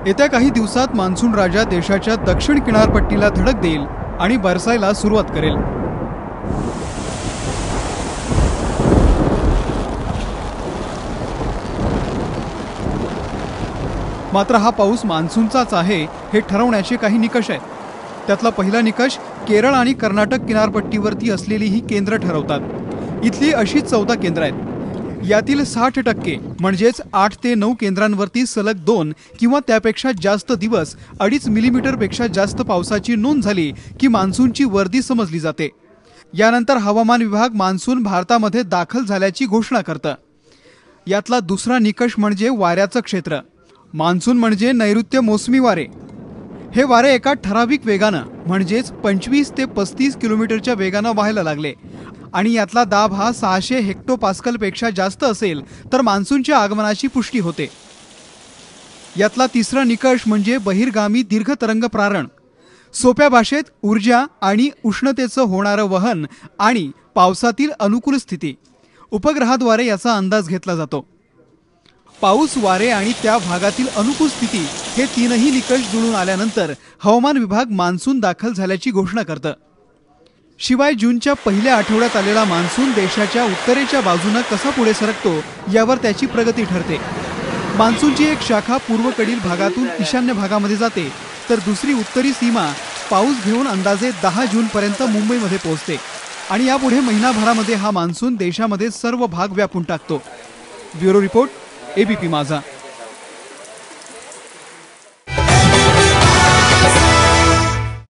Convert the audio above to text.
येत्या काही दिवसात मान्सून राजा देशाच्या दक्षिण किनारपट्टीला धडक देईल आणि बरसायला सुरुवात करेल। मात्र हा पाऊस मान्सूनचाच आहे हे ठरवण्याचे काही निकष आहेत। त्यातला पहिला निकष केरळ आणि कर्नाटक किनारपट्टीवरती असलेली ही केंद्र ठरवतात। इथली अशी 14 केंद्र आहेत। यातील 60% म्हणजेच 8 ते 9 केंद्रांवरती सलग 2 किंवा त्यापेक्षा जास्त दिवस 2.5 मिलीमीटरपेक्षा जास्त पावसाची नोंद झाली की मान्सूनची वर्दी समजली जाते। यानंतर हवामान विभाग मान्सून भारतामध्ये दाखल झाल्याची घोषणा करतं। यातला दुसरा निकष म्हणजे वाऱ्याचं क्षेत्र। मान्सून म्हणजे नैऋत्य मोसमी वारे। हे वारे एका ठराविक वेगानं म्हणजेच 25 ते 35 किलोमीटरच्या वेगानं व्हायला लागले आणि यातला दाब हा 600 हेक्टोपास्कलपेक्षा जास्त असेल तर मान्सूनच्या आगमनाची पुष्टी होते। यातला तिसरा निकष म्हणजे बहिर्गामी दीर्घतरंग प्रारण। सोप्या भाषेत ऊर्जा आणि उष्णतेचं होणारं वहन आणि पावसातील अनुकूल स्थिती। उपग्रहाद्वारे याचा अंदाज घेतला जातो। पाऊस, वारे आणि त्या भागातील अनुकूल स्थिती हे तीनही निकष जुळून आल्यानंतर हवामान विभाग मान्सून दाखल झाल्याची घोषणा करतं। शिवाय जूनच्या पहिल्या आठवड्यात आलेला मान्सून देशाच्या उत्तरेच्या बाजूने कसा पुढे सरकतो यावर त्याची प्रगती ठरते। मान्सूनची एक शाखा पूर्वेकडील भागातून ईशान्य भागामध्ये जाते तर दुसरी उत्तरी सीमा पाऊस घेऊन अंदाजे 10 जूनपर्यंत मुंबईमध्ये पोहोचते आणि यापुढे महिनाभरामध्ये हा मान्सून देशामध्ये सर्व भाग व्यापून टाकतो। ब्युरो रिपोर्ट, एबीपी माझा।